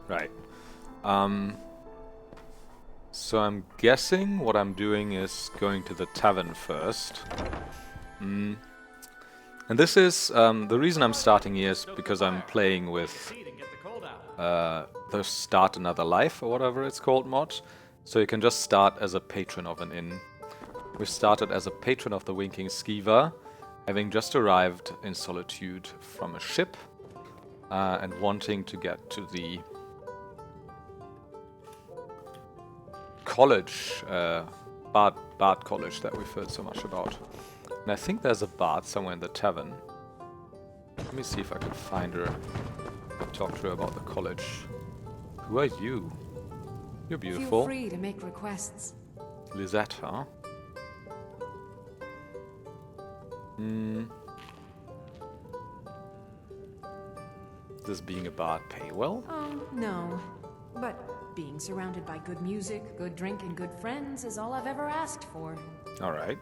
Right. So I'm guessing what I'm doing is going to the tavern first. And this is, the reason I'm starting here is because I'm playing with the Start Another Life, or whatever it's called, mod. So you can just start as a patron of an inn. We started as a patron of the Winking Skeever, having just arrived in Solitude from a ship, and wanting to get to the college, Bard College that we've heard so much about. And I think there's a bard somewhere in the tavern. Let me see if I can find her, talk to her about the college. Who are you? You're beautiful. Feel free to make requests. Lisette, huh? Does being a bard pay well? Oh, no. But being surrounded by good music, good drink, and good friends is all I've ever asked for. Alright.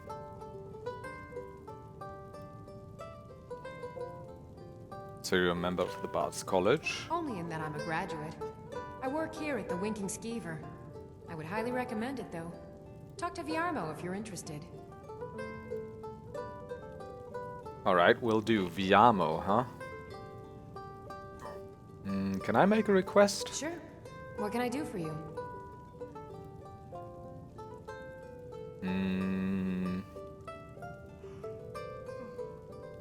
So you're a member of the Bard's College? Only in that I'm a graduate. I work here at the Winking Skeever. I would highly recommend it, though. Talk to Viarmo if you're interested. Alright, we'll do. Viamo, huh? Can I make a request? Sure. What can I do for you?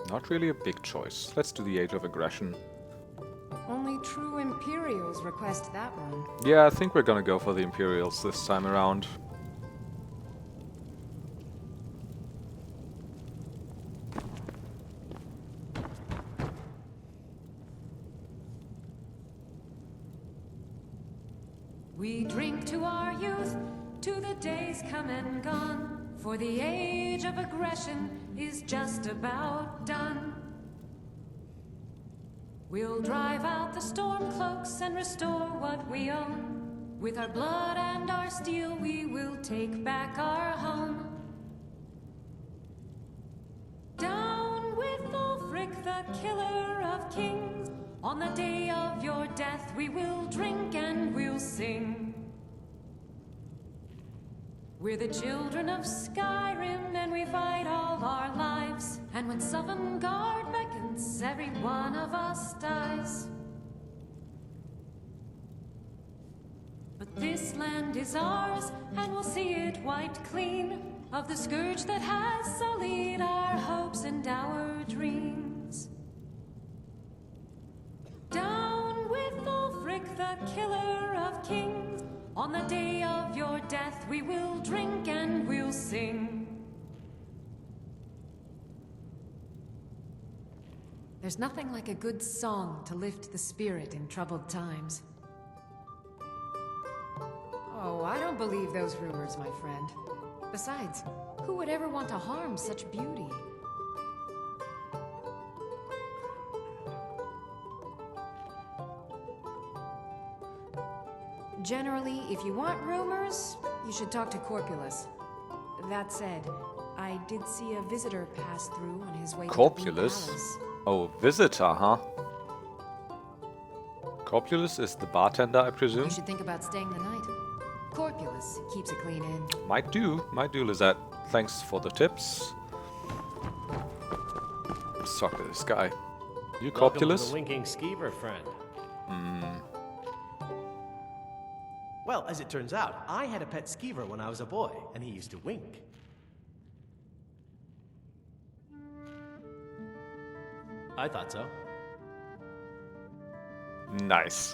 Not really a big choice. Let's do the Age of Aggression. Only true Imperials request that one. Yeah, I think we're gonna go for the Imperials this time around. We drink to our youth, to the days come and gone, for the age of aggression is just about done. We'll drive out the storm cloaks and restore what we own. With our blood and our steel we will take back our home. Down with Ulfric, the killer of kings. On the day of your death we will drink and we'll sing. We're the children of Skyrim and we fight all our lives. And when Sovngarde beckons, every one of us dies. But this land is ours and we'll see it wiped clean of the scourge that has sullied our hopes and our dreams. Down with Ulfric, the killer of kings. On the day of your death we will drink and we'll sing. There's nothing like a good song to lift the spirit in troubled times. Oh, I don't believe those rumors, my friend. Besides, who would ever want to harm such beauty? Generally, if you want rumors, you should talk to Corpulus. That said, I did see a visitor pass through on his way to the Corpulus? palace. Oh, visitor, huh? Corpulus is the bartender, I presume? You should think about staying the night. Corpulus keeps a clean inn. Might do, Lisette. Thanks for the tips. Let's talk to this guy. You Welcome to Corpulus? the Winking Skeever, friend. Well, as it turns out, I had a pet skeever when I was a boy, and he used to wink. I thought so. Nice.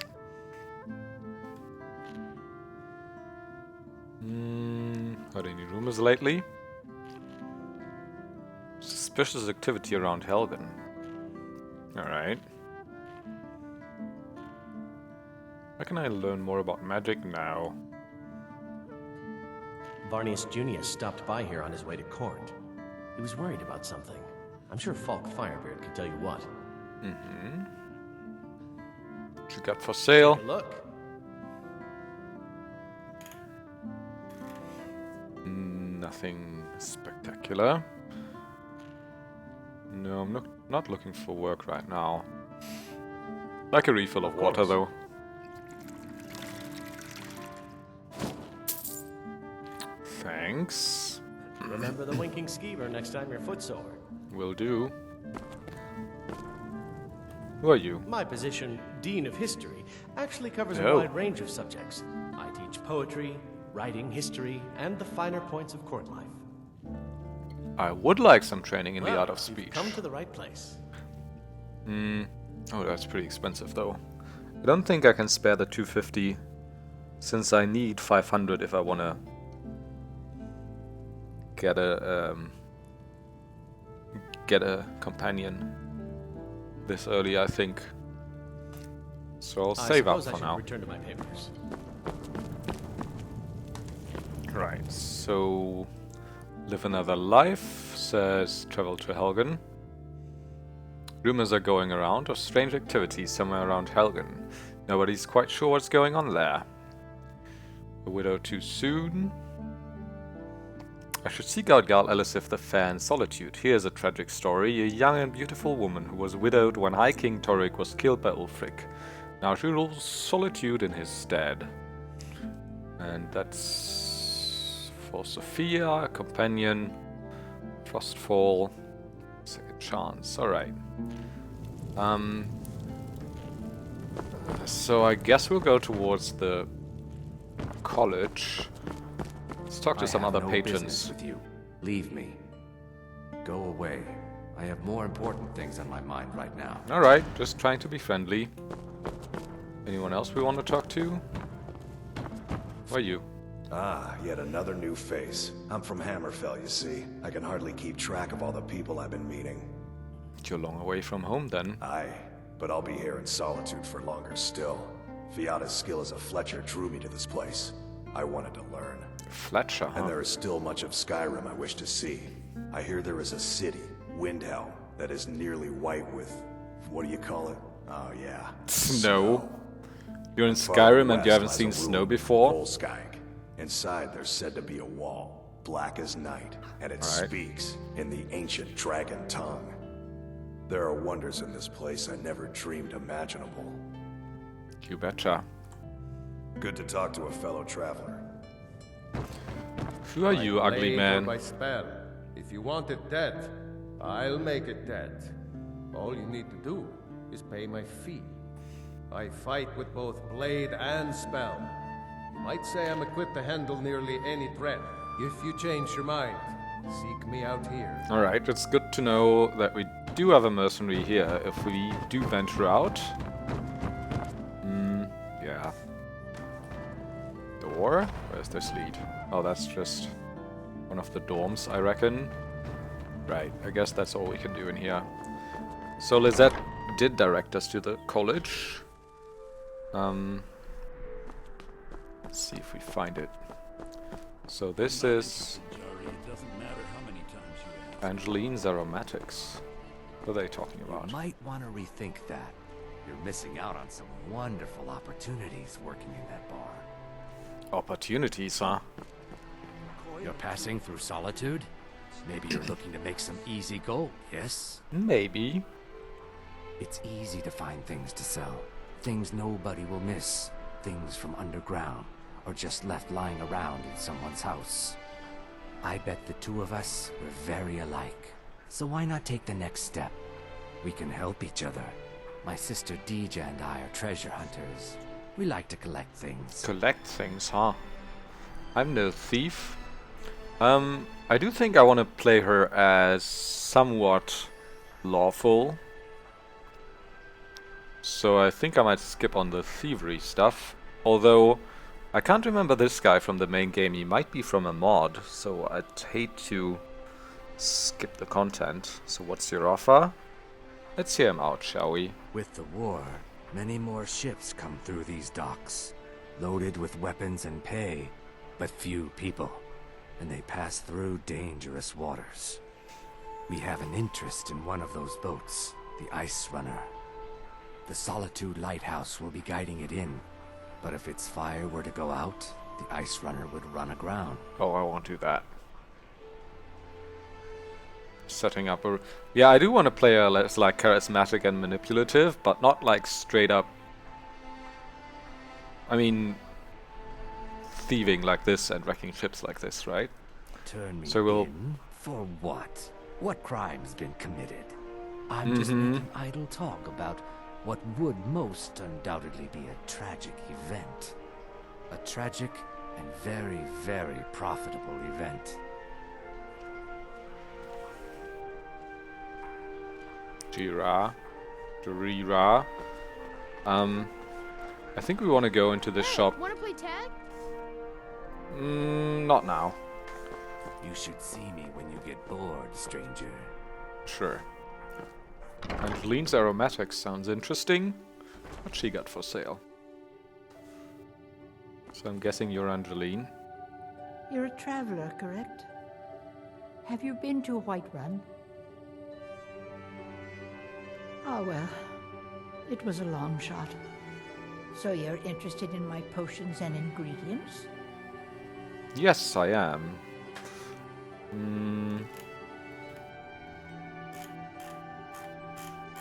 Heard any rumors lately? Suspicious activity around Helgen. Alright. How can I learn more about magic now? Varnius Junius stopped by here on his way to court. He was worried about something. I'm sure Falk Firebeard could tell you what. What you got for sale? Take a look. Nothing spectacular. No, I'm not looking for work right now. Like a refill of water, though. Thanks. Remember the winking skeever next time you're footsore. Will do. Who are you? My position, Dean of History, actually covers Oh. a wide range of subjects. I teach poetry, writing, history, and the finer points of court life. I would like some training in the Well, art of you've speech. come to the right place. Oh, that's pretty expensive though. I don't think I can spare the 250, since I need 500 if I wanna get a companion this early, I think. So I'll save up suppose I for should now. return to my papers. Right, so live another life, says travel to Helgen. Rumors are going around of strange activities somewhere around Helgen. Nobody's quite sure what's going on there. A widow too soon? I should seek out Gal Elisif the Fair in Solitude. Here's a tragic story. A young and beautiful woman who was widowed when High King Torrik was killed by Ulfric. Now she rules Solitude in his stead. And that's for Sophia, a companion, Frostfall, second chance. Alright. So I guess we'll go towards the college. Let's talk to some other patrons. With you. Leave me. Go away. I have more important things on my mind right now. Alright, just trying to be friendly. Anyone else we want to talk to? Who are you? Ah, yet another new face. I'm from Hammerfell, you see. I can hardly keep track of all the people I've been meeting. You're long away from home then. Aye, but I'll be here in Solitude for longer still. Fiata's skill as a Fletcher drew me to this place. I wanted to learn. Fletcher, huh? And there is still much of Skyrim I wish to see. I hear there is a city, Windhelm, that is nearly white with... what do you call it? Oh yeah. Snow. You're in Far Skyrim and west you haven't lies seen a snow ruined before? Volskag. Inside there's said to be a wall, black as night, and it Right. speaks in the ancient dragon tongue. There are wonders in this place I never dreamed imaginable. You betcha. Good to talk to a fellow traveler. Who are you, ugly blade or man? by spell. If you want it dead, I'll make it dead. All you need to do is pay my fee. I fight with both blade and spell. You might say I'm equipped to handle nearly any threat. If you change your mind, seek me out here. Alright, it's good to know that we do have a mercenary here if we do venture out. Yeah. Door? Where's this lead? Oh, that's just one of the dorms, I reckon. Right, I guess that's all we can do in here. So Lizette did direct us to the college. Let's see if we find it. So this is Angeline's Aromatics. What are they talking about? You might want to rethink that. You're missing out on some wonderful opportunities working in that bar. Opportunities, huh? You're passing through Solitude? Maybe you're looking to make some easy gold, yes? Maybe. It's easy to find things to sell. Things nobody will miss. Things from underground, or just left lying around in someone's house. I bet the two of us were very alike. So why not take the next step? We can help each other. My sister Deja and I are treasure hunters. We like to collect things. Collect things, huh? I'm no thief. I do think I want to play her as somewhat lawful. So I think I might skip on the thievery stuff. Although, I can't remember this guy from the main game. He might be from a mod, so I'd hate to skip the content. So what's your offer? Let's hear him out, shall we? With the war, many more ships come through these docks, loaded with weapons and pay, but few people, and they pass through dangerous waters. We have an interest in one of those boats, the Ice Runner. The Solitude Lighthouse will be guiding it in, but if its fire were to go out, the Ice Runner would run aground. Oh, I won't do that. Setting up a... Yeah, I do want to play her less like charismatic and manipulative, but not like straight up... I mean... thieving like this and wrecking ships like this, right? Turn me So we'll- in? For what? What crime's been committed? I'm just making idle talk about what would most undoubtedly be a tragic event. A tragic and very, very profitable event. Jira. I think we want to go into this shop. Wanna play tag? Not now. You should see me when you get bored, stranger. Sure. Angeline's aromatics sounds interesting. What she got for sale? So I'm guessing you're Angeline. You're a traveler, correct? Have you been to Whiterun? Oh, well, it was a long shot. So you're interested in my potions and ingredients? Yes, I am.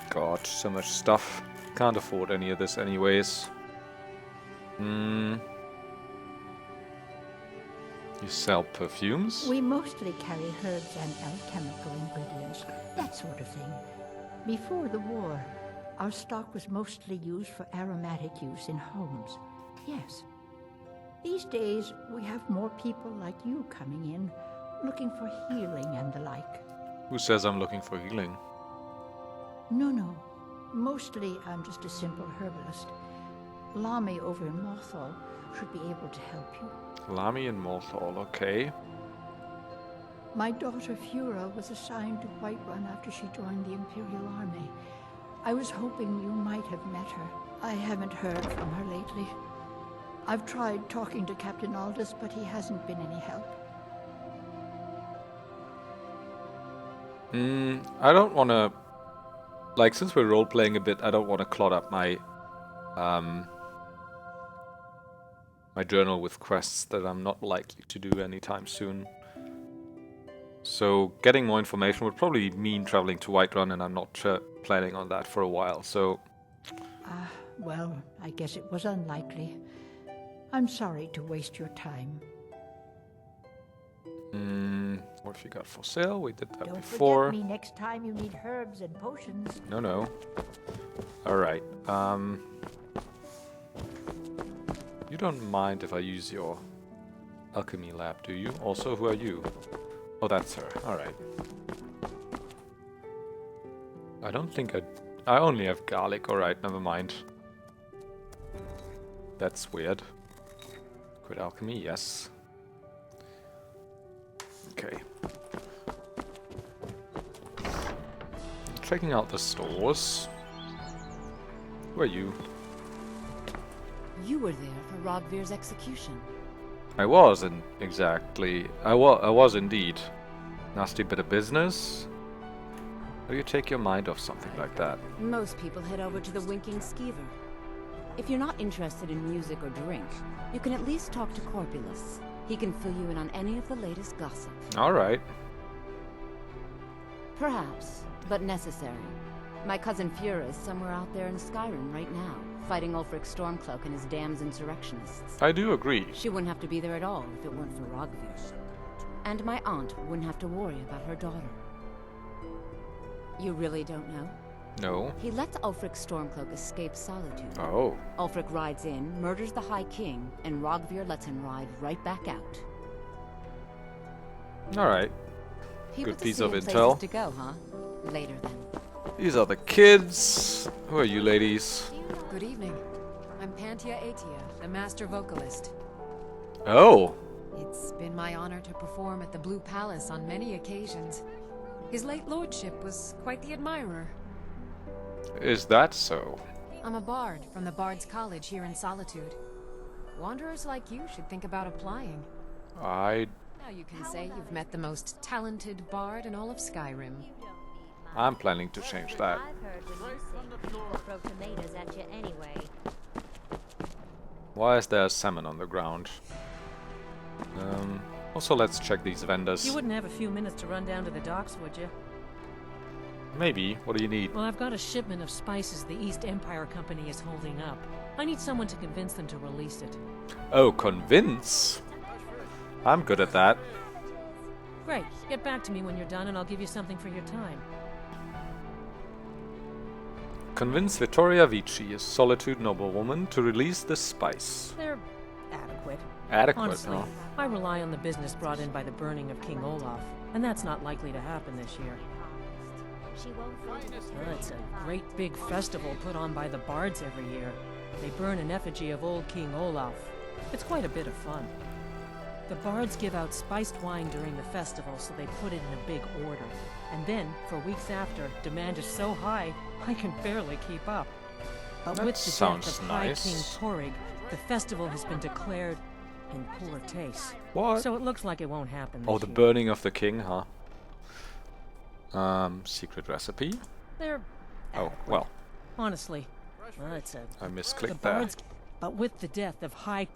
God, so much stuff. Can't afford any of this anyways. You sell perfumes? We mostly carry herbs and alchemical ingredients, that sort of thing. Before the war, our stock was mostly used for aromatic use in homes. Yes. These days, we have more people like you coming in, looking for healing and the like. Who says I'm looking for healing? No. Mostly, I'm just a simple herbalist. Lami over in Mothall should be able to help you. Lami and Morthal, okay. My daughter Fura was assigned to Whiterun after she joined the Imperial Army. I was hoping you might have met her. I haven't heard from her lately. I've tried talking to Captain Aldous, but he hasn't been any help. I don't want to... Like, since we're role-playing a bit, I don't want to clog up my... my journal with quests that I'm not likely to do anytime soon. So, getting more information would probably mean traveling to Whiterun, and I'm not planning on that for a while, so... Well, I guess it was unlikely. I'm sorry to waste your time. What have you got for sale? We did that Don't before. forget me next time you need herbs and potions. No. Alright, you don't mind if I use your alchemy lab, do you? Also, who are you? Oh, that's her. Alright. I don't think I only have garlic. Alright, never mind. That's weird. Quit alchemy, yes. Okay. Checking out the stores. Who are you? You were there for Rogvir's execution. I wasn't exactly. I was indeed. Nasty bit of business. How do you take your mind off something like that? Most people head over to the Winking Skeever. If you're not interested in music or drink, you can at least talk to Corpulus. He can fill you in on any of the latest gossip. Alright. Perhaps, but necessary. My cousin Fura is somewhere out there in Skyrim right now, fighting Ulfric Stormcloak and his damned insurrectionists. I do agree. She wouldn't have to be there at all if it weren't for Rogvir. And my aunt wouldn't have to worry about her daughter. You really don't know? No. He lets Ulfric Stormcloak escape Solitude. Oh. Ulfric rides in, murders the High King, and Rogvir lets him ride right back out. Alright. He Good puts a piece sea of in intel. places to go, huh? Later then. These are the kids. Who are you ladies? Good evening. I'm Pantia Atia, the master vocalist. Oh. It's been my honor to perform at the Blue Palace on many occasions. His late lordship was quite the admirer. Is that so? I'm a bard from the Bard's College here in Solitude. Wanderers like you should think about applying. I'm Now you can say you've met the most talented bard in all of Skyrim. planning to change that. I've heard when you sing, people throw tomatoes at you anyway. Why is there a salmon on the ground? Also, let's check these vendors. You wouldn't have a few minutes to run down to the docks, would you? Maybe. What do you need? Well, I've got a shipment of spices the East Empire Company is holding up. I need someone to convince them to release it. Oh, convince? I'm good at that. Great. Get back to me when you're done and I'll give you something for your time. Convince Vittoria Vici, a Solitude noblewoman, to release the spice. They're adequate. Adequate, Honestly, huh? I rely on the business brought in by the burning of King Olaf, and that's not likely to happen this year. She won't It's a great big festival put on by the bards every year. They burn an effigy of old King Olaf. It's quite a bit of fun. The bards give out spiced wine during the festival, so they put it in a big order. And then, for weeks after, demand is so high, I can barely keep up. But That with the sounds death of High nice. King Torrig, the festival has been declared in poor taste. What? So it looks like it won't happen Oh, this the year. burning of the king, huh? Secret recipe? They're Oh, well, honestly, it's a I the misclicked there. bards. But with the death of High.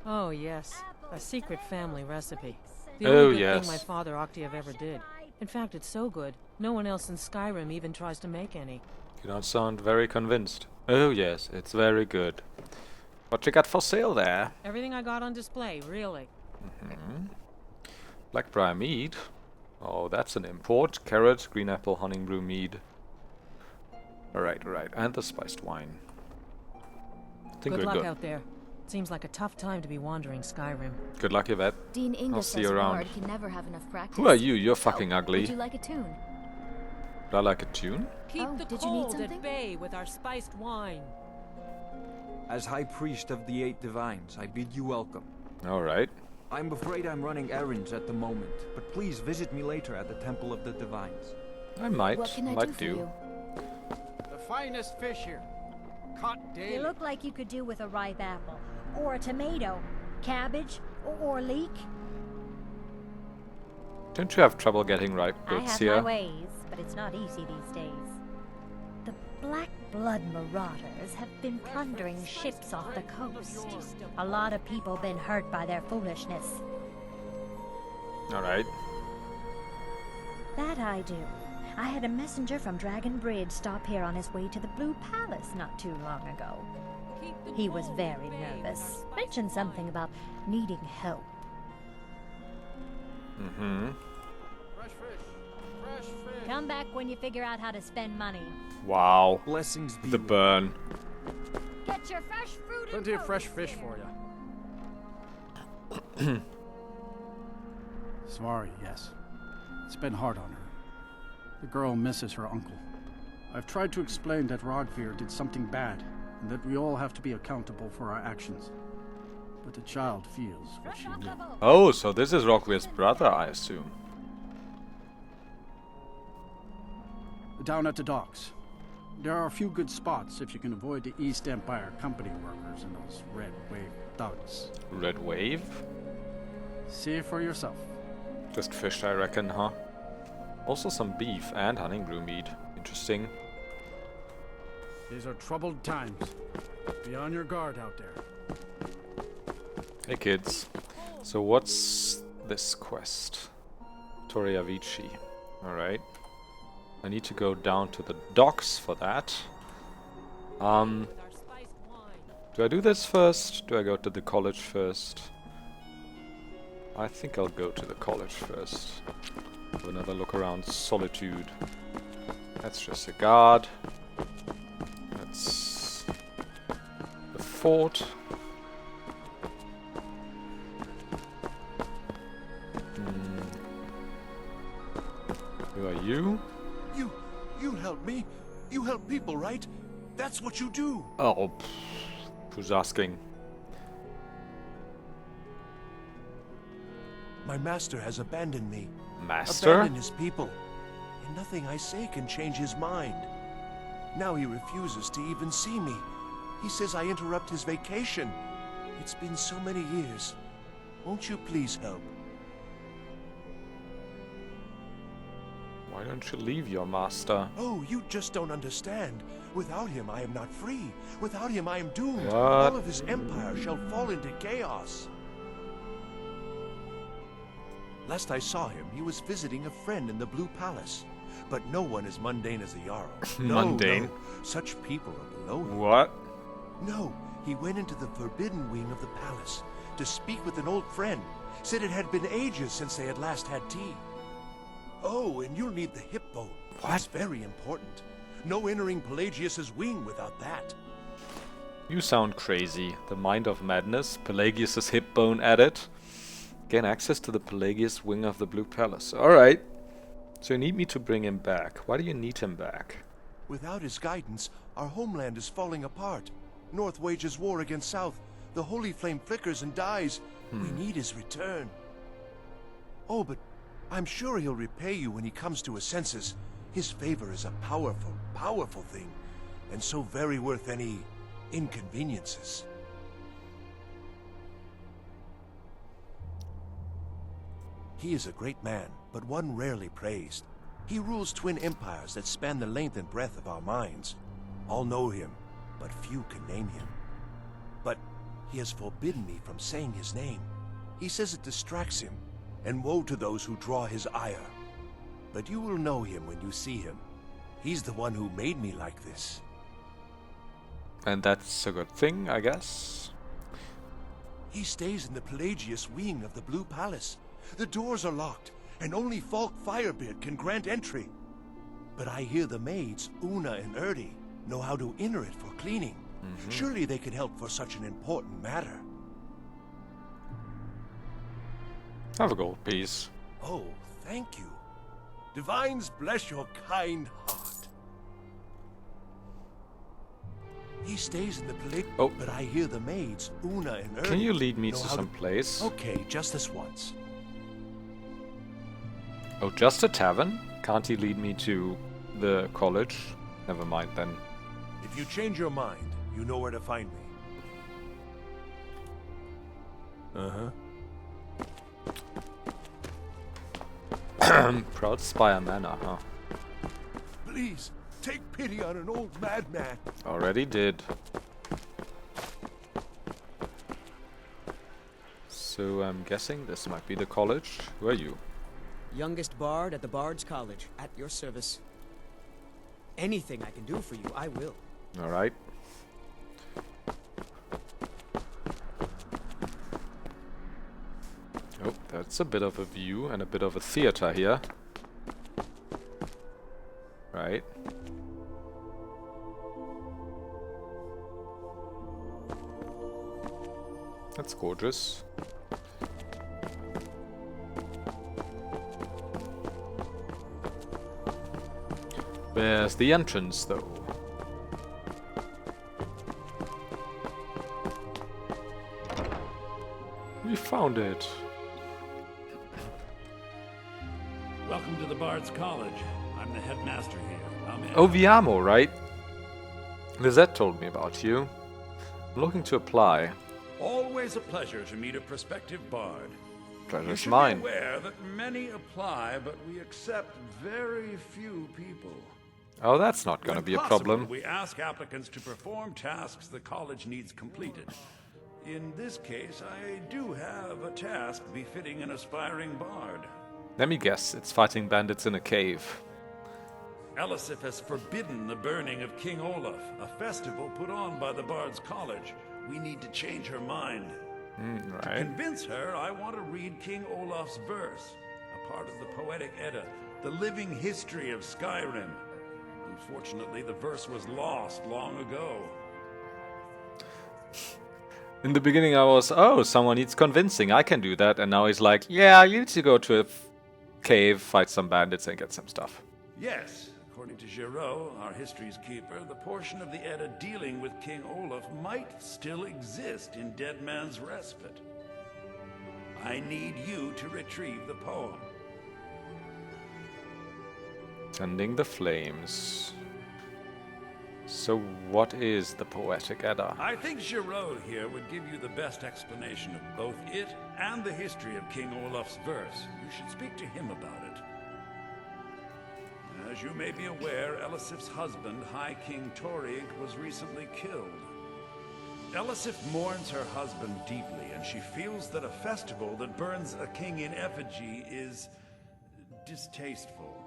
Oh yes, a secret family recipe. The Oh, only good yes. thing my father Octave ever did. In fact, it's so good, no one else in Skyrim even tries to make any. You don't sound very convinced. Oh yes, it's very good. What you got for sale there? Everything I got on display, really. Blackbriar mead. Oh, that's an import. Carrot, green apple, honey brew mead. Alright, alright. And the spiced wine. I think Good we're luck good. out there. Seems like a tough time to be wandering Skyrim. Good luck, Yvette. Dean I'll Inga see says you a around. bard can never have enough practice. Who are you? You're fucking Oh, ugly. Would you like a tune? Would I like a tune? Keep Oh, the did you need cold something? at bay with our spiced wine. As High Priest of the Eight Divines, I bid you welcome. Alright. I'm afraid I'm running errands at the moment, but please visit me later at the Temple of the Divines. I might. What can I might do for you? The finest fish here. Caught daily. You look like you could do with a ripe apple, or a tomato, cabbage, or leek. Don't you have trouble getting ripe I goods have here? my ways, but it's not easy these days. The Black Blood Marauders have been plundering ships off the coast. A lot of people been hurt by their foolishness. Alright. That I do. I had a messenger from Dragon Bridge stop here on his way to the Blue Palace not too long ago. He was very nervous. Mentioned something about needing help. Mm-hmm. Fresh fish. Fresh fish. Come back when you figure out how to spend money. Wow. Blessings be The with burn. Get your fresh fruit Plenty and of fresh produce fish here. for you. Sorry, yes. It's been hard on her. The girl misses her uncle. I've tried to explain that Rodvir did something bad, and that we all have to be accountable for our actions. But the child feels what she will. Oh, so this is Rockweir's brother, I assume. Down at the docks. There are a few good spots if you can avoid the East Empire Company workers and those Red Wave thugs. Red Wave? See for yourself. Just fish, I reckon, huh? Also some beef and honey brew mead. Interesting. These are troubled times. Be on your guard out there. Hey kids. So what's this quest? Toria Vici. Alright. I need to go down to the docks for that. Do I do this first? Do I go to the college first? I think I'll go to the college first. Have another look around Solitude. That's just a guard. That's the fort. Who are you? You help me. You help people, right? That's what you do. Oh, who's asking? My master has abandoned me. Master? Abandoned his people. And nothing I say can change his mind. Now he refuses to even see me. He says I interrupt his vacation. It's been so many years. Won't you please help? Why don't you leave your master? Oh, you just don't understand. Without him, I am not free. Without him, I am doomed. What? All of his empire shall fall into chaos. Last I saw him, he was visiting a friend in the Blue Palace. But no one as mundane as the Jarl. No, Mundane? no. Such people are below him. What? No, he went into the forbidden wing of the palace to speak with an old friend. Said it had been ages since they had last had tea. Oh, and you'll need the hip bone. That's very important. No entering Pelagius's wing without that. You sound crazy. The Mind of Madness, Pelagius's hip bone added. Gain access to the Pelagius wing of the Blue Palace. Alright. So you need me to bring him back. Why do you need him back? Without his guidance, our homeland is falling apart. North wages war against South. The holy flame flickers and dies. We need his return. Oh, but I'm sure he'll repay you when he comes to his senses. His favor is a powerful, powerful thing, and so very worth any inconveniences. He is a great man, but one rarely praised. He rules twin empires that span the length and breadth of our minds. All know him, but few can name him. But he has forbidden me from saying his name. He says it distracts him, and woe to those who draw his ire. But you will know him when you see him. He's the one who made me like this. And that's a good thing, I guess. He stays in the Pelagius wing of the Blue Palace. The doors are locked, and only Falk Firebeard can grant entry. But I hear the maids, Una and Erdi, know how to enter it for cleaning. Surely they can help for such an important matter. Have a gold piece. Oh, thank you. Divines bless your kind heart. He stays in the Pelagius, but I hear the maids, Una and Erdi. Can you lead me know to how some place? Okay, just this once. Oh, just a tavern? Can't he lead me to the college? Never mind then. If you change your mind, you know where to find me. Proud Spire Manor, huh? Please, take pity on an old madman. Already did. So I'm guessing this might be the college. Who are you? Youngest bard at the Bard's College, at your service. Anything I can do for you, I will. Alright. Oh, that's a bit of a view and a bit of a theater here. Right. That's gorgeous. Where's the entrance, though? We found it. Welcome to the Bard's College. I'm the headmaster here. Oh, Viamo, right? Lizette told me about you. I'm looking to apply. Always a pleasure to meet a prospective bard. Pleasure's You should mine. be aware that many apply, but we accept very few people. Oh, that's not going to be a problem. We ask applicants to perform tasks the college needs completed. In this case, I do have a task befitting an aspiring bard. Let me guess, it's fighting bandits in a cave. Elisif has forbidden the burning of King Olaf, a festival put on by the Bard's College. We need to change her mind. To Right. convince her, I want to read King Olaf's verse, a part of the Poetic Edda, the living history of Skyrim. Unfortunately, the verse was lost long ago. In the beginning I was, oh, someone needs convincing, I can do that. And now he's like, yeah, you need to go to a cave, fight some bandits and get some stuff. Yes, according to Giraud, our history's keeper, the portion of the Edda dealing with King Olaf might still exist in Dead Man's Respite. I need you to retrieve the poem. Tending the flames. So what is the Poetic Edda? I think Giraud here would give you the best explanation of both it and the history of King Olaf's verse. You should speak to him about it. As you may be aware, Elisif's husband, High King Torig, was recently killed. Elisif mourns her husband deeply, and she feels that a festival that burns a king in effigy is distasteful.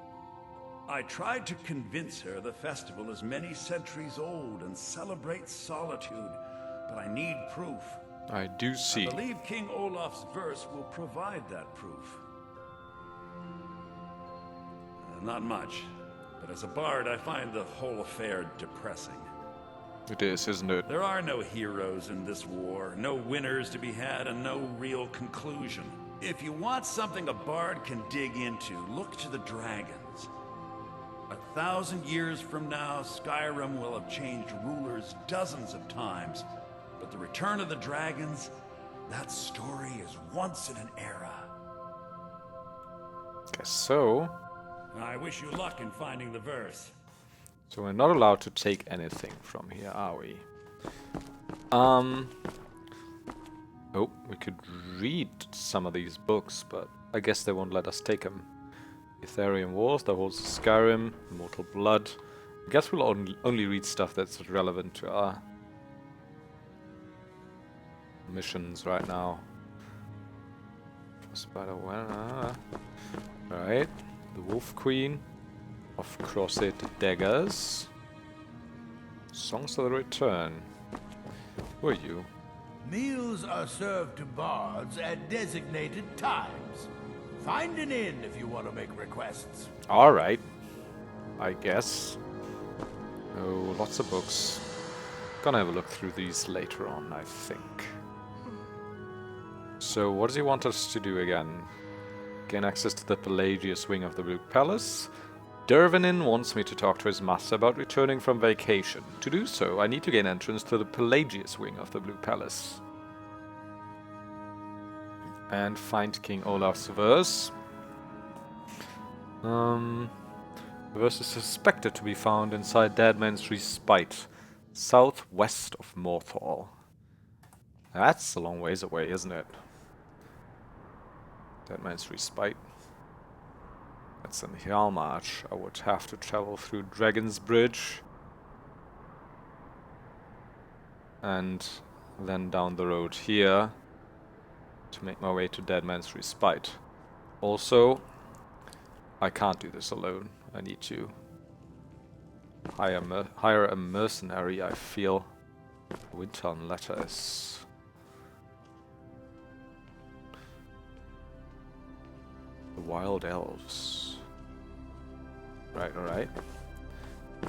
I tried to convince her the festival is many centuries old and celebrates solitude, but I need proof. I do see. I believe King Olaf's verse will provide that proof. Not much, but as a bard, I find the whole affair depressing. It is, isn't it? There are no heroes in this war, no winners to be had, and no real conclusion. If you want something a bard can dig into, look to the dragons. 1,000 years from now, Skyrim will have changed rulers dozens of times. But the return of the dragons, that story is once in an era. Guess so. I wish you luck in finding the verse. So we're not allowed to take anything from here, are we? Oh, we could read some of these books, but I guess they won't let us take them. Etherian Wars, The Halls of Skyrim, Mortal Blood. I guess we'll only read stuff that's relevant to our missions right now. Right. The Wolf Queen of Crossed Daggers. Songs of the Return. Who are you? Meals are served to bards at designated times. Find an inn if you want to make requests. Alright. I guess. Oh, lots of books. Gonna have a look through these later on, I think. So, what does he want us to do again? Gain access to the Pelagius wing of the Blue Palace. Dervanin wants me to talk to his master about returning from vacation. To do so, I need to gain entrance to the Pelagius wing of the Blue Palace. And find King Olaf's verse. The verse is suspected to be found inside Deadman's Respite, southwest of Morthal. That's a long ways away, isn't it? Deadman's Respite. That's in Hjalmarch. I would have to travel through Dragon's Bridge. And then down the road here to make my way to Deadman's Respite. Also, I can't do this alone. I need to hire a mercenary, I feel. Winton Letters. The Wild Elves. Right, alright.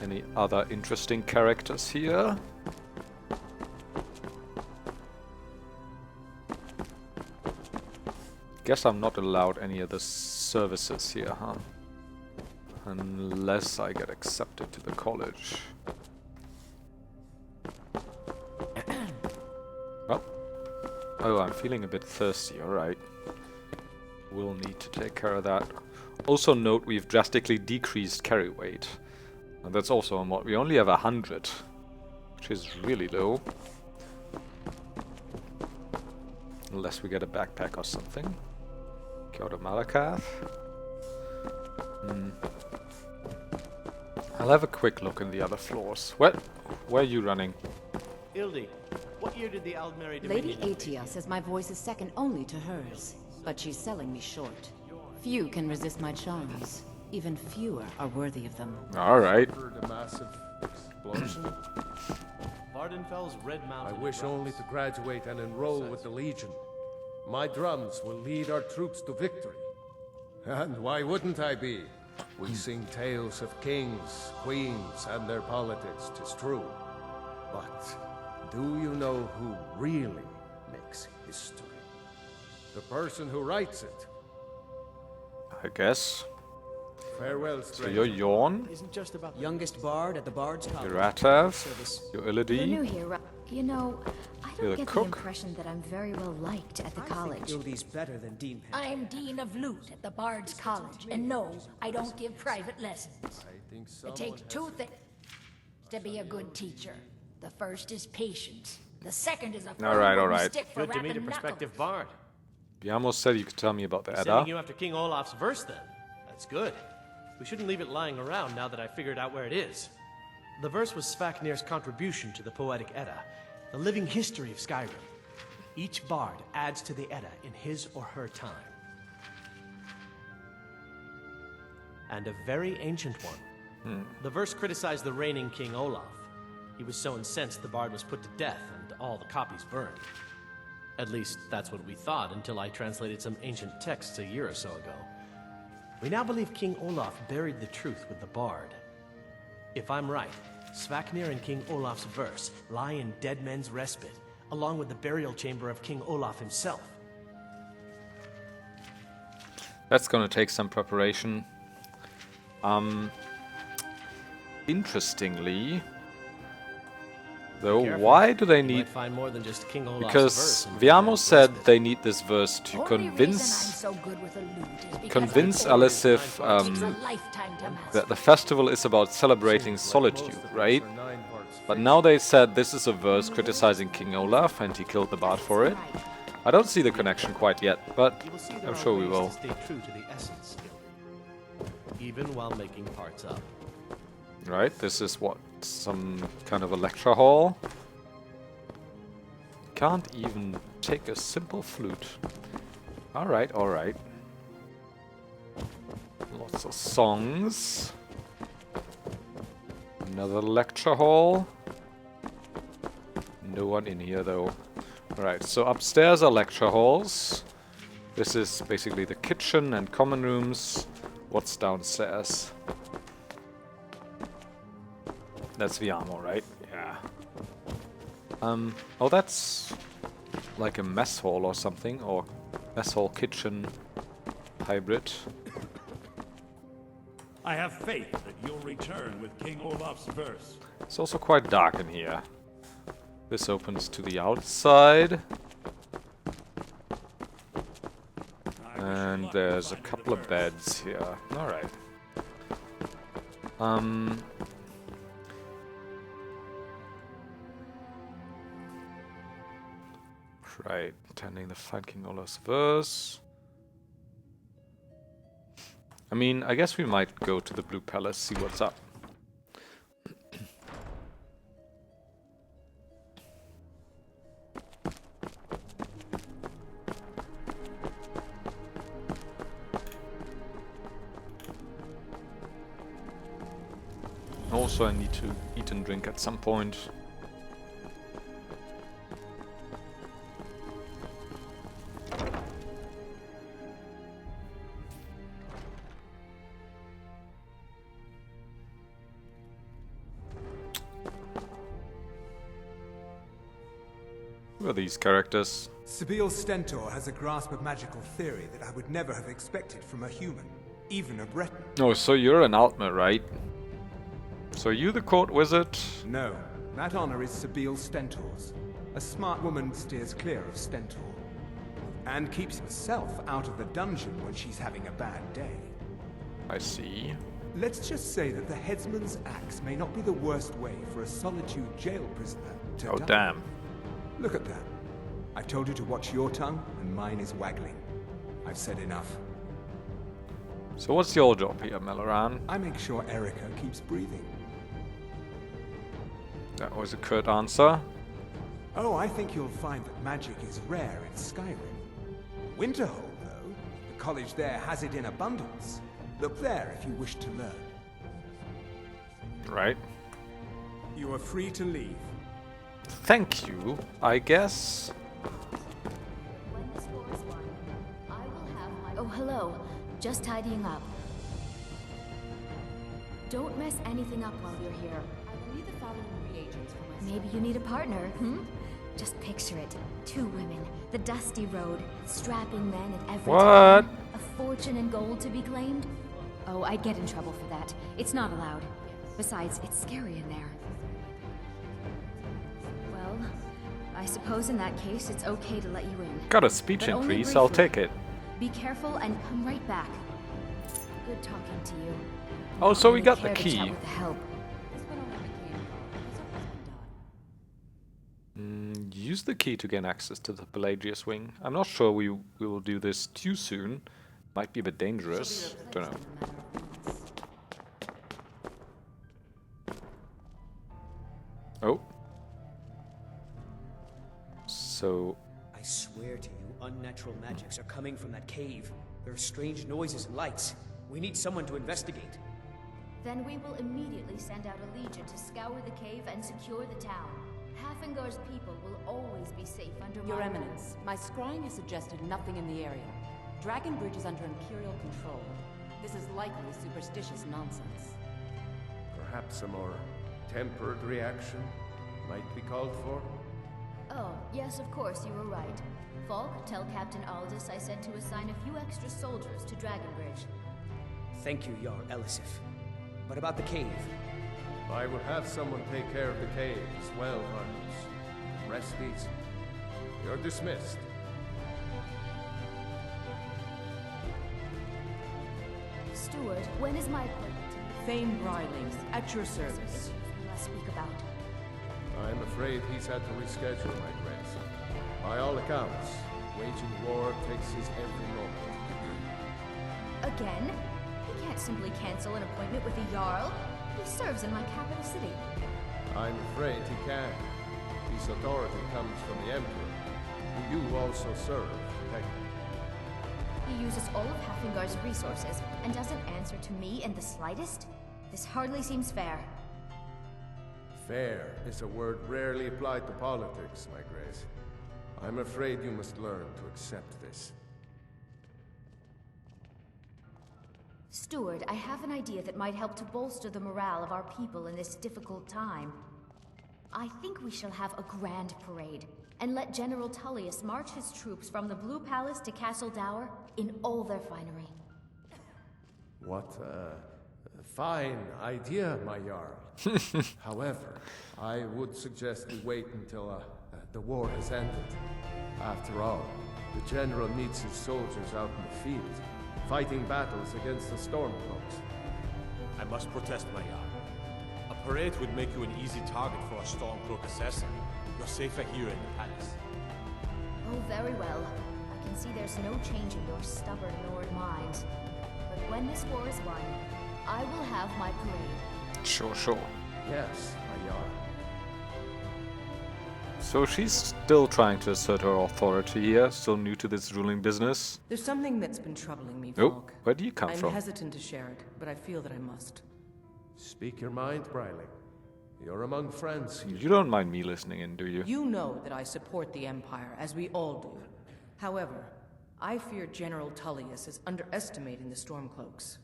Any other interesting characters here? Guess I'm not allowed any other services here, huh? Unless I get accepted to the college. Oh, I'm feeling a bit thirsty, alright. We'll need to take care of that. Also note we've drastically decreased carry weight. And that's also a mod. We only have 100, which is really low. Unless we get a backpack or something. Go to Malakath. I'll have a quick look in the other floors. Where are you running? Ildi, what year did the Aldmeri Lady Atia says my voice is second only to hers, but she's selling me short. Few can resist my charms. Even fewer are worthy of them. Alright. A massive explosion. Vardenfell's Red Mountain. I wish only to graduate and enroll with the Legion. My drums will lead our troops to victory. And why wouldn't I be? We sing tales of kings, queens, and their politics, 'tis true. But do you know who really makes history? The person who writes it. I guess. Farewell, So stranger. you're Yorn, Isn't just about youngest bard at the Bard's College. you're Ratav, Service. you're You're new Illidi, here, right? You know, I You're don't the get the cook. impression that I'm very well liked at the college. Ildi's better than Dean Pen. I'm Dean of Lute at the Bard's College, and no, I don't give private lessons. I think It someone takes two things to be a good teacher. The first is patience. The second is a firm Alright, wooden alright. stick for Good to meet a rapping prospective knuckles. bard. You almost said you could tell me about the Sending Edda. you after King Olaf's verse, then. That's good. We shouldn't leave it lying around now that I figured out where it is. The verse was Svafnir's contribution to the Poetic Edda, the living history of Skyrim. Each bard adds to the Edda in his or her time. and a very ancient one. The verse criticized the reigning King Olaf. He was so incensed the bard was put to death and all the copies burned. At least, that's what we thought until I translated some ancient texts a year or so ago. We now believe King Olaf buried the truth with the bard. If I'm right, Svaknir and King Olaf's verse lie in Dead Men's Respite, along with the burial chamber of King Olaf himself. That's gonna take some preparation. Interestingly, though, why do they need... Find more than just King Olaf's Because verse in Viamo Dead said Men's they need this verse to convince Elisif that the festival is about celebrating solitude, right? But now they said this is a verse criticizing King Olaf and he killed the bard for it. I don't see the connection quite yet, but I'm sure we will. Stay true to the essence, even while making parts up. Right, this is what? Some kind of a lecture hall? Can't even take a simple flute. Alright, alright. Lots of songs. Another lecture hall. No one in here though. Alright, so upstairs are lecture halls. This is basically the kitchen and common rooms. What's downstairs? That's Viamo, right? Yeah. Oh, that's like a mess hall or something, or mess hall kitchen hybrid. I have faith that you'll return with King Olaf's verse. It's also quite dark in here. This opens to the outside. And there's a couple of beds here. Alright. Right, attending the Fight King Olaf's verse. I mean, I guess we might go to the Blue Palace, see what's up. Also, I need to eat and drink at some point. Who are these characters? Sibyl Stentor has a grasp of magical theory that I would never have expected from a human, even a Breton. Oh, so you're an Altmer, right? So are you the court wizard? No, that honor is Sibyl Stentor's. A smart woman steers clear of Stentor, and keeps herself out of the dungeon when she's having a bad day. I see. Let's just say that the headsman's axe may not be the worst way for a Solitude jail prisoner to die. Damn. Look at that. I told you to watch your tongue, and mine is waggling. I've said enough. So what's your job here, Melaran? I make sure Erica keeps breathing. That was a curt answer. Oh, I think you'll find that magic is rare in Skyrim. Winterhold, though, the college there has it in abundance. Look there if you wish to learn. Right. You are free to leave. Thank you, I guess. Oh, hello. Just tidying up. Don't mess anything up while you're here. I will need the following reagents for myself. Maybe you need a partner, Just picture it. 2 women, the dusty road, strapping men at every What? turn, a fortune in gold to be claimed. Oh, I'd get in trouble for that. It's not allowed. Besides, it's scary in there. Well, I suppose in that case it's okay to let you in. Got a speech But only increase, I'll briefly. take it. Be careful and come right back. Good talking to you. Oh, so we Really got the care to chat key. with the help. Use the key to gain access to the Pelagius wing. I'm not sure we will do this too soon. Might be a bit dangerous. Don't know. Oh. So... I swear to you, unnatural magics are coming from that cave. There are strange noises and lights. We need someone to investigate. Then we will immediately send out a legion to scour the cave and secure the town. Hafingar's people will always be safe under Your my Eminence, my scrying has suggested nothing in the area. Dragon Bridge is under Imperial control. This is likely superstitious nonsense. Perhaps a more tempered reaction might be called for? Oh, yes, of course, you were right. Falk, tell Captain Aldous I said to assign a few extra soldiers to Dragonbridge. Thank you, Jarl Elisif. What about the cave? I will have someone take care of the cave as well, Marcus. Rest easy. You're dismissed. Steward, when is my appointment? Thane Briley, at your service. We must speak about. I'm afraid he's had to reschedule, my grace. By all accounts, waging war takes his every moment. Again? He can't simply cancel an appointment with a Jarl. He serves in my capital city. I'm afraid he can. His authority comes from the Emperor, who you also serve, technically. He uses all of Hafingar's resources and doesn't answer to me in the slightest? This hardly seems fair. Fair is a word rarely applied to politics, my grace. I'm afraid you must learn to accept this. Steward, I have an idea that might help to bolster the morale of our people in this difficult time. I think we shall have a grand parade, and let General Tullius march his troops from the Blue Palace to Castle Dower in all their finery. What a fine idea, my Jarl. However, I would suggest we wait until the war has ended. After all, the General needs his soldiers out in the field, fighting battles against the Stormcloaks. I must protest, my Jarl. A parade would make you an easy target for a Stormcloak assassin. You're safer here in the palace. Oh, very well. I can see there's no change in your stubborn Nord mind. But when this war is won, I will have my parade. Sure, sure. Yes, my Jarl. So she's still trying to assert her authority here, still new to this ruling business. There's something that's been troubling me, Oh, Falk. where do you come from? I'm hesitant to share it, but I feel that I must. Speak your mind, Briley. You're among friends here. You don't mind me listening in, do you? You know that I support the Empire, as we all do. However, I fear General Tullius is underestimating the Stormcloaks.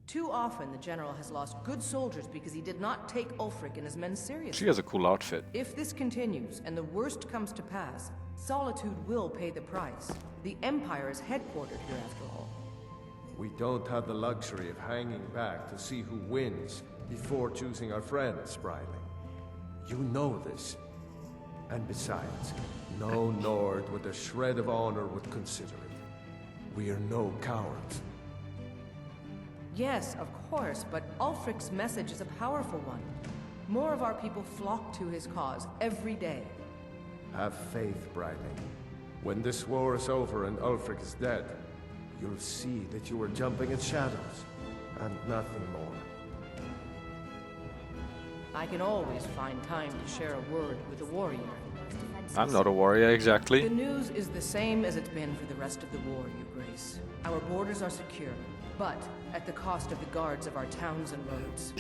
Too often, the General has lost good soldiers because he did not take Ulfric and his men seriously. She has a cool outfit. If this continues, and the worst comes to pass, Solitude will pay the price. The Empire is headquartered here, after all. We don't have the luxury of hanging back to see who wins before choosing our friends, Briley. You know this. And besides, no Nord with a shred of honor would consider it. We are no cowards. Yes, of course, but Ulfric's message is a powerful one. More of our people flock to his cause every day. Have faith, Briley. When this war is over and Ulfric is dead, you'll see that you were jumping at shadows, and nothing more. I can always find time to share a word with a warrior. I'm not a warrior, exactly. The news is the same as it's been for the rest of the war, Your Grace. Our borders are secure, but at the cost of the guards of our towns and roads.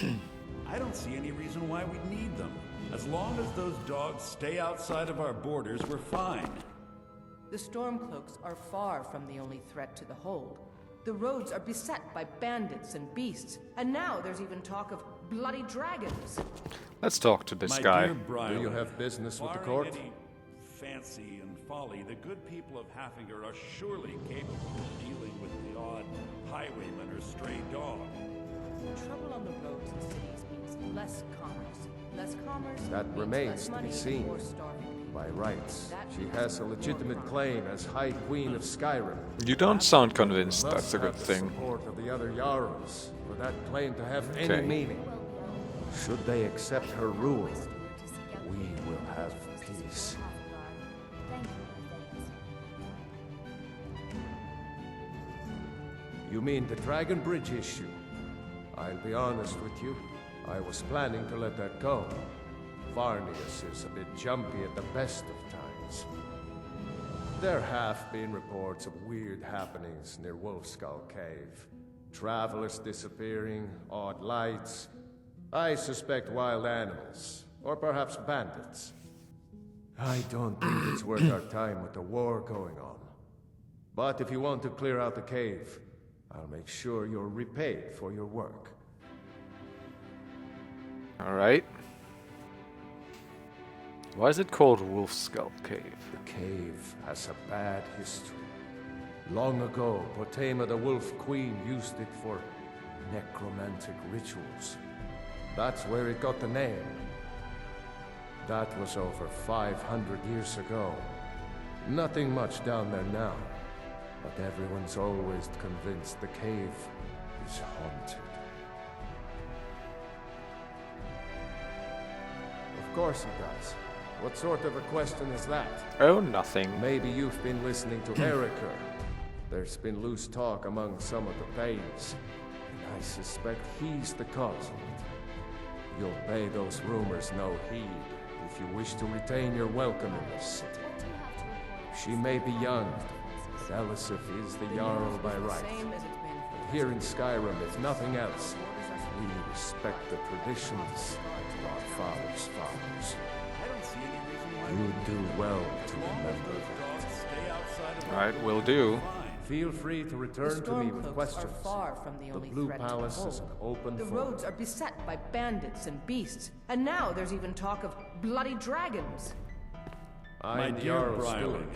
I don't see any reason why we'd need them. As long as those dogs stay outside of our borders, we're fine. The Stormcloaks are far from the only threat to the hold. The roads are beset by bandits and beasts, and now there's even talk of bloody dragons. Let's talk to this My guy. dear Briley, Do you have business with the barring court? any fancy and folly, the good people of Hafinger are surely capable of dealing with the odd highwayman or stray dog. Trouble on the roads and cities means less commerce. Less commerce That means remains less to money be and seen. more starving people. By rights, That she means has a more legitimate crime. claim as High Queen of Skyrim. You don't sound convinced, Must that's a good have the thing. support of the other Jarls for that claim to have Okay. any meaning. Should they accept her rule, we will have peace. You mean the Dragon Bridge issue? I'll be honest with you, I was planning to let that go. Varnius is a bit jumpy at the best of times. There have been reports of weird happenings near Wolfskull Cave. Travelers disappearing, odd lights. I suspect wild animals, or perhaps bandits. I don't think it's worth our time with the war going on. But if you want to clear out the cave, I'll make sure you're repaid for your work. Alright. Why is it called Wolf Skull Cave? The cave has a bad history. Long ago, Potema the Wolf Queen used it for necromantic rituals. That's where it got the name. That was over 500 years ago. Nothing much down there now, but everyone's always convinced the cave is haunted. Of course it does. What sort of a question is that? Oh, nothing. Maybe you've been listening to Erica. There's been loose talk among some of the Banes, and I suspect he's the cause of it. You'll pay those rumors no heed if you wish to retain your welcome in this city. She may be young, but Elisif is the Jarl by right. But here in Skyrim, if nothing else, we respect the traditions of our fathers' fathers. You'd do well to remember that. Alright, will do. Feel free to return to me with questions. Are far from the only Blue threat Palace to is an behold. open The forum. roads are beset by bandits and beasts, and now there's even talk of bloody dragons. My I'm the dear Jarl's Bryling, steward.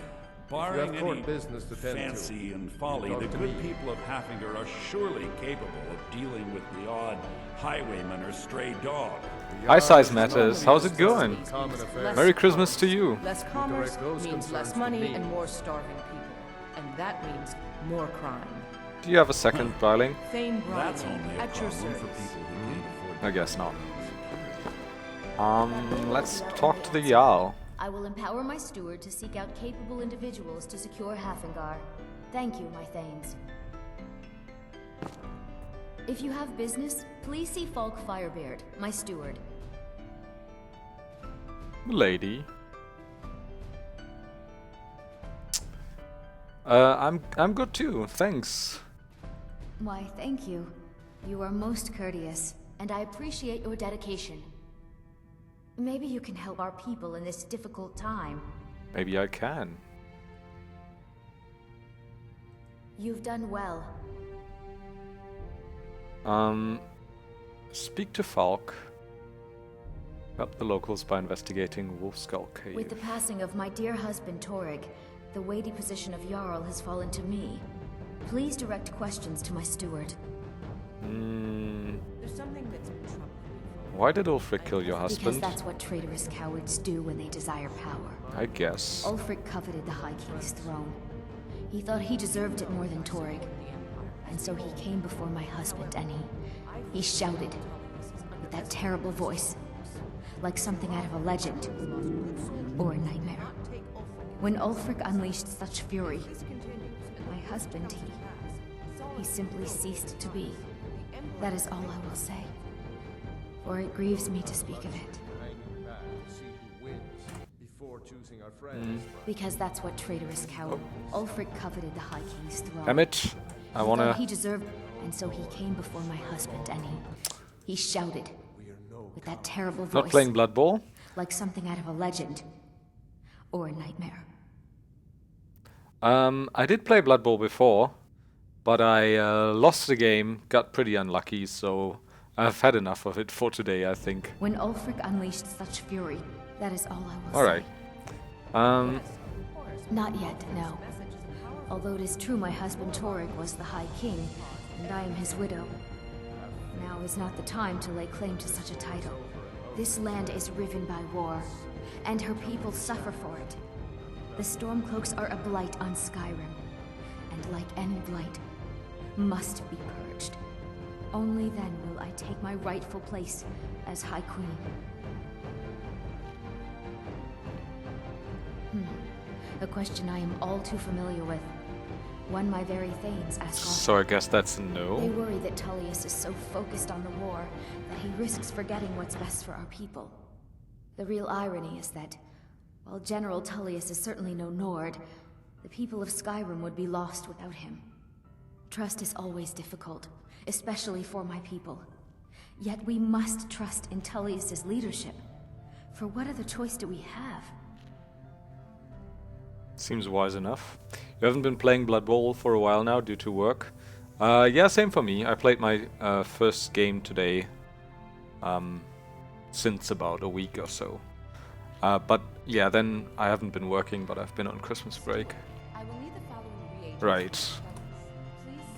barring If you have court any business to tend fancy to, and folly, you the come to good me. people of Haffinger are surely capable of dealing with the odd highwayman or stray dog. Hi, Size Matters. How's it going? Less Merry Christmas to you. Less commerce those means concerns less to money me. and more starving people. And that means more crime. Do you have a second, Bryling? Thane That's Bryling, only a at your problem for service. people who can't afford I guess not. Let's talk to the Jarl. I will empower my steward to seek out capable individuals to secure Hafengar. Thank you, my Thanes. If you have business, please see Falk Firebeard, my steward. Lady. I'm good too, thanks. Why, thank you. You are most courteous, and I appreciate your dedication. Maybe you can help our people in this difficult time. Maybe I can. You've done well. Speak to Falk. Help the locals by investigating Wolf Skull Cave. With the passing of my dear husband Torig, the weighty position of Jarl has fallen to me. Please direct questions to my steward. There's something that's been troubling me. Why did Ulfric kill your Because husband? that's what traitorous cowards do when they desire power. I guess. Ulfric coveted the High King's throne. He thought he deserved it more than Torig. And so he came before my husband and he shouted with that terrible voice, like something out of a legend or a nightmare. When Ulfric unleashed such fury, my husband, he simply ceased to be. That is all I will say, for it grieves me to speak of it. Because that's what traitorous coward. Ulfric coveted the High King's throne. Damn it. I He wanna... thought he deserved, and so he came before my husband and he shouted with that terrible voice. Not playing Blood Bowl? Like something out of a legend or a nightmare. I did play Blood Bowl before, but I lost the game, got pretty unlucky, so I've had enough of it for today, I think. When Ulfric unleashed such fury, that is all I will Alright. Not yet, no. Although it is true my husband Torig was the High King, and I am his widow. Now is not the time to lay claim to such a title. This land is riven by war, and her people suffer for it. The Stormcloaks are a blight on Skyrim, and like any blight, must be purged. Only then will I take my rightful place as High Queen. A question I am all too familiar with. One my very Thanes ask often. So I guess that's a They no. worry that Tullius is so focused on the war that he risks forgetting what's best for our people. The real irony is that, while General Tullius is certainly no Nord, the people of Skyrim would be lost without him. Trust is always difficult, especially for my people. Yet we must trust in Tullius's leadership. For what other choice do we have? Seems wise enough. You haven't been playing Blood Bowl for a while now due to work? Yeah, same for me. I played my first game today, since about a week or so. But yeah, then I haven't been working, but I've been on Christmas break. Right.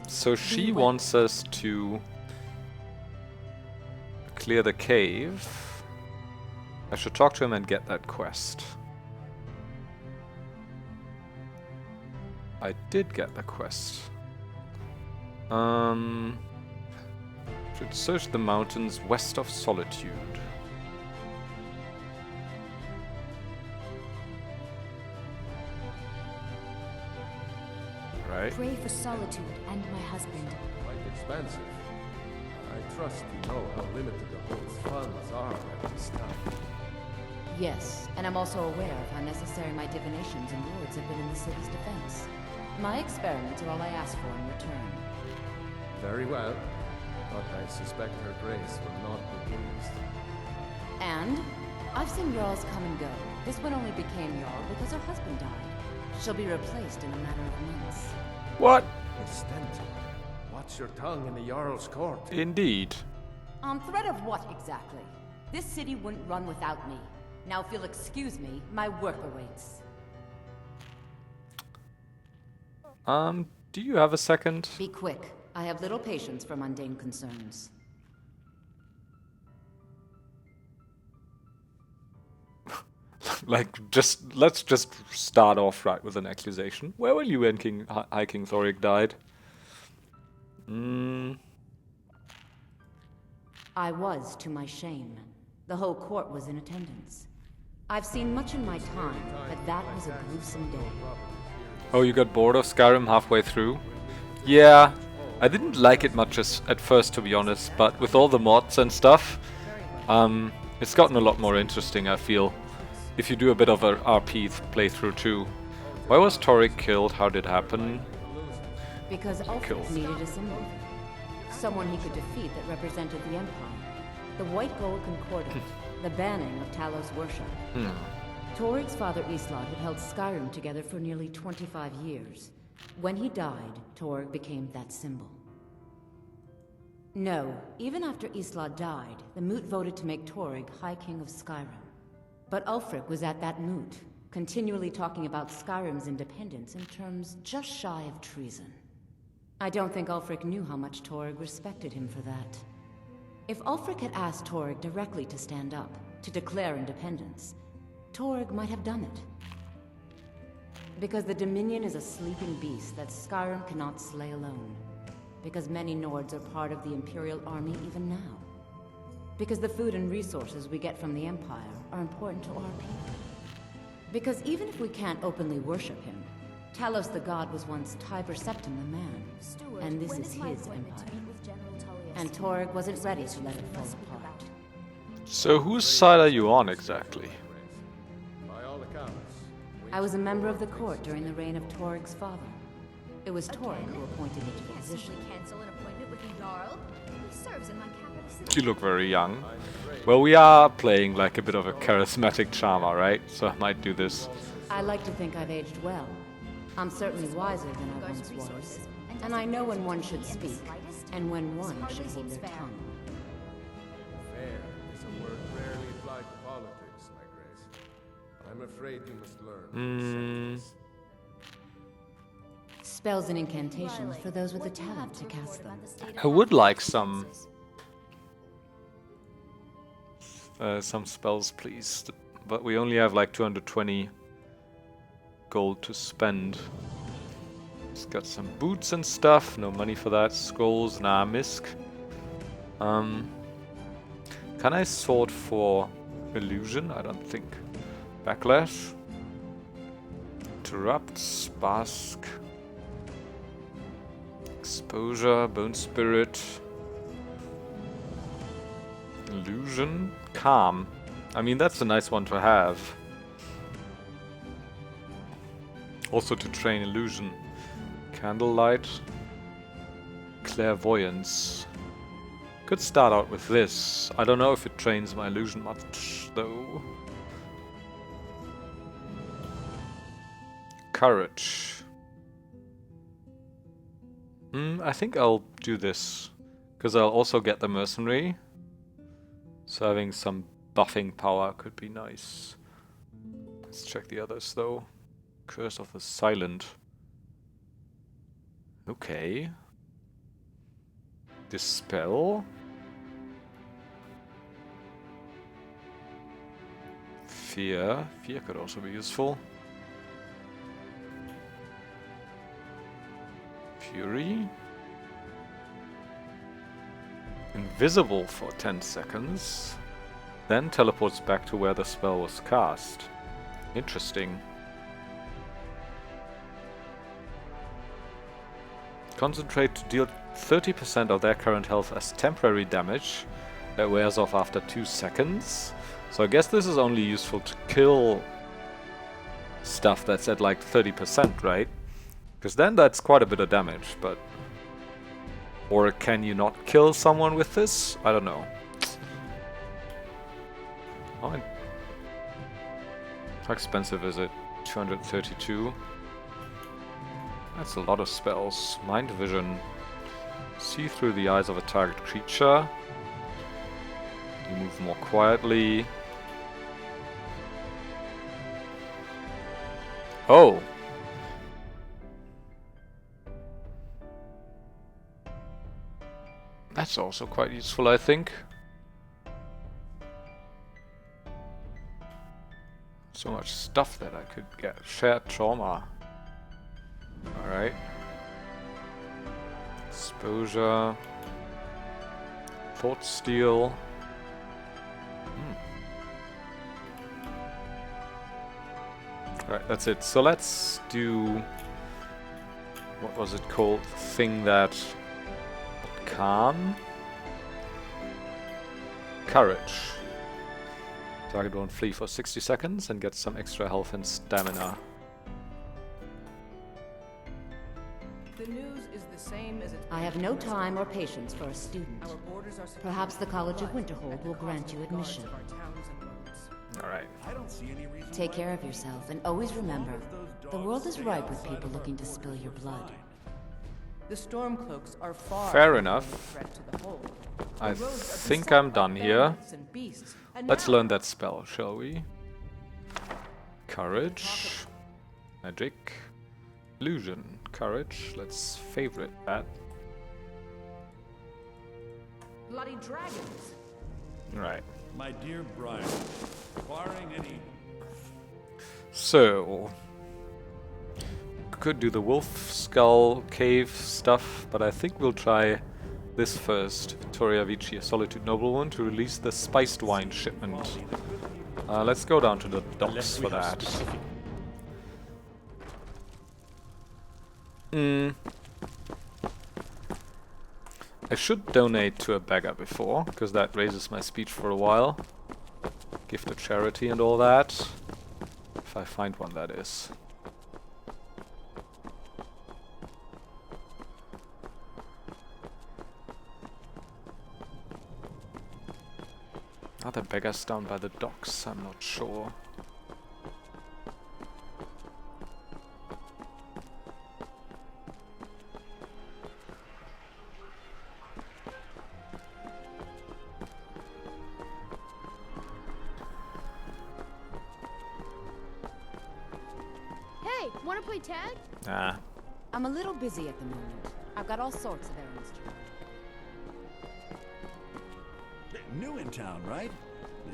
So she wants us to clear the cave. I should talk to him and get that quest. I did get the quest. Should search the mountains west of Solitude. Right. Pray for Solitude and my husband. Quite expensive. I trust you know how limited the Hold's funds are at this time. Yes, and I'm also aware of how necessary my divinations and wards have been in the city's defense. My experiments are all I ask for in return. Very well, but I suspect her grace will not be pleased. And I've seen Jarls come and go. This one only became Jarl because her husband died. She'll be replaced in a matter of months. What? Stentor, watch your tongue in the Jarl's court. Indeed. On threat of what exactly? This city wouldn't run without me. Now if you'll excuse me, my work awaits. Do you have a second? Be quick. I have little patience for mundane concerns. Like, let's just start off right with an accusation. Where were you when High King Thoric died? I was, to my shame. The whole court was in attendance. I've seen much in my time, but that was a gruesome day. Oh, you got bored of Skyrim halfway through? Yeah, I didn't like it much at first, to be honest, but with all the mods and stuff, it's gotten a lot more interesting, I feel. If you do a bit of a RP playthrough too. Why was Toric killed? How did it happen? Because Ulfric needed a symbol. Someone he could defeat that represented the Empire. The White Gold Concordant, the banning of Talos worship. Torig's father Islad had held Skyrim together for nearly 25 years. When he died, Torig became that symbol. No, even after Islad died, the Moot voted to make Torig High King of Skyrim. But Ulfric was at that moot, continually talking about Skyrim's independence in terms just shy of treason. I don't think Ulfric knew how much Torig respected him for that. If Ulfric had asked Torig directly to stand up, to declare independence, Torig might have done it. Because the Dominion is a sleeping beast that Skyrim cannot slay alone. Because many Nords are part of the Imperial Army even now. Because the food and resources we get from the Empire are important to our people. Because even if we can't openly worship him, Talos the God was once Tiber Septim the man, and this is his empire. And Torig wasn't ready to let it fall apart. So whose side are you on exactly? By all accounts, I was a member of the court during the reign of Torig's father. It was Torig who appointed me to the position. Cancel an appointment with the Jarl? He serves in my capital city. You look very young. Well, we are playing like a bit of a charismatic charmer, right? So I might do this. I like to think I've aged well. I'm certainly wiser than I once was. And I know when one should speak, and when one should hold their tongue. fair is a word rarely applied to politics, my grace. I'm afraid you must learn. Spells and incantations for those with the talent to cast them. I would like some spells, please. But we only have like 220 gold to spend. It's got some boots and stuff. No money for that. Scrolls, nah, misc. Can I sort for illusion? I don't think. Backlash. Interrupt. Sparsk. Exposure. Bone spirit. Illusion. Calm. I mean, that's a nice one to have. Also to train illusion. Candlelight. Clairvoyance. Could start out with this. I don't know if it trains my illusion much, though. Courage. I think I'll do this, because I'll also get the Mercenary. So having some buffing power could be nice. Let's check the others, though. Curse of the Silent. Okay. Dispel. Fear. Fear could also be useful. Fury. Invisible for 10 seconds. Then teleports back to where the spell was cast. Interesting. Concentrate to deal 30% of their current health as temporary damage that wears off after 2 seconds. So I guess this is only useful to kill stuff that's at like 30%, right? Because then that's quite a bit of damage, but... Or can you not kill someone with this? I don't know. How expensive is it? 232. That's a lot of spells. Mind Vision. See through the eyes of a target creature. You move more quietly. Oh! That's also quite useful, I think. So much stuff that I could get. Shared Trauma. Alright. Exposure. Thought Steal. Alright, that's it. So let's do... What was it called? The thing that... Calm. Courage. Target won't flee for 60 seconds and get some extra health and stamina. The news is the same as I have no time or patience for a student. Perhaps the College of Winterhold will grant you admission. Alright. Take care of yourself and always remember, the world is ripe with people looking to spill your blood. The Stormcloaks are far Fair from enough. being a threat to the whole. I The roads are think beset I'm by done here. bandits and beasts, and Let's now- learn that spell, shall we? Courage. Magic. Illusion. Courage. Let's favorite that. Bloody dragons. Right. My dear Brian, barring any... So... Could do the wolf skull cave stuff, but I think we'll try this first. Vittoria Vici, a Solitude noblewoman, to release the spiced wine shipment. Let's go down to the docks for that. I should donate to a beggar before, because that raises my speech for a while. Give to charity and all that. If I find one, that is. Are there beggars down by the docks? I'm not sure. Hey, wanna play tag? Nah. I'm a little busy at the moment. I've got all sorts of errands to run. New in town, right?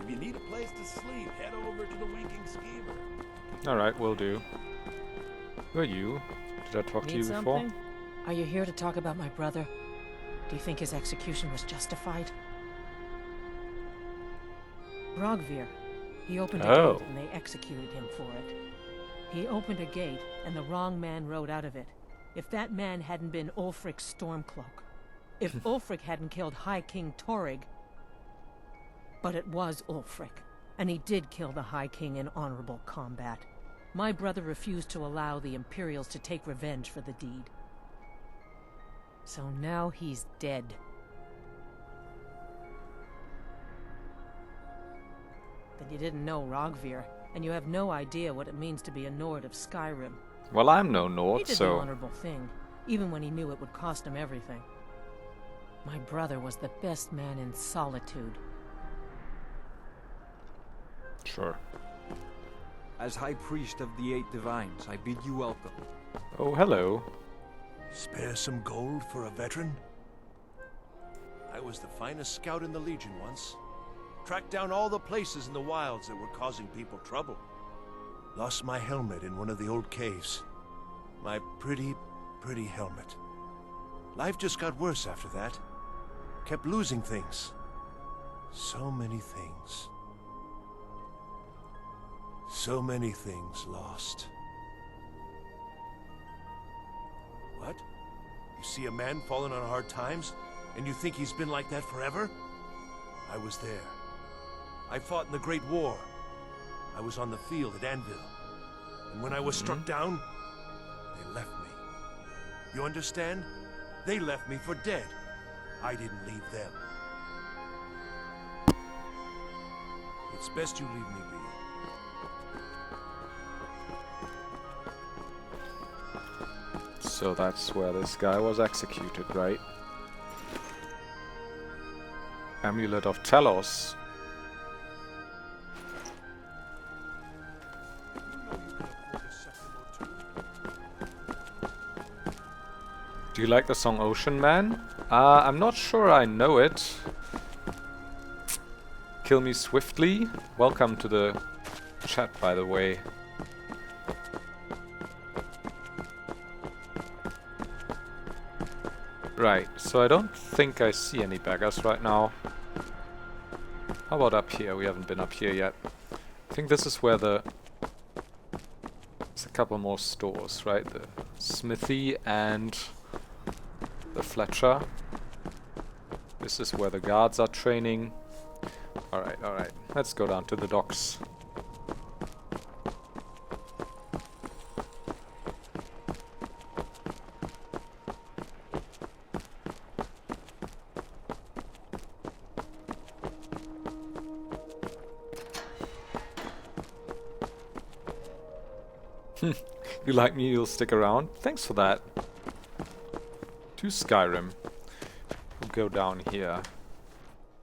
If you need a place to sleep, head over to the Winking Skeever. Alright, will do. Who are you? Did I talk to you Need before? something? Are you here to talk about my brother? Do you think his execution was justified? Rogvir. He opened a Oh. gate and they executed him for it. He opened a gate and the wrong man rode out of it. If that man hadn't been Ulfric's Stormcloak. If Ulfric hadn't killed High King Torrig. But it was Ulfric, and he did kill the High King in honorable combat. My brother refused to allow the Imperials to take revenge for the deed. So now he's dead. Then you didn't know Rogvir, and you have no idea what it means to be a Nord of Skyrim. Well, I'm no He Nord, did the so... honorable thing, even when he knew it would cost him everything. My brother was the best man in Solitude. Sure. As High Priest of the Eight Divines, I bid you welcome. Oh, hello. Spare some gold for a veteran? I was the finest scout in the Legion once. Tracked down all the places in the wilds that were causing people trouble. Lost my helmet in one of the old caves. My pretty, pretty helmet. Life just got worse after that. Kept losing things. So many things. So many things lost. What? You see a man falling on hard times, and you think he's been like that forever? I was there. I fought in the Great War. I was on the field at Anvil. And when I was struck down, they left me. You understand? They left me for dead. I didn't leave them. It's best you leave me be. So that's where this guy was executed, right? Amulet of Telos. Do you like the song Ocean Man? I'm not sure I know it. Kill me swiftly. Welcome to the chat, by the way. Right, so I don't think I see any beggars right now. How about up here? We haven't been up here yet. I think this is where there's a couple more stores, right? The smithy and the Fletcher. This is where the guards are training. Alright, alright. Let's go down to the docks. You like me, you'll stick around? Thanks for that. To Skyrim. We'll go down here.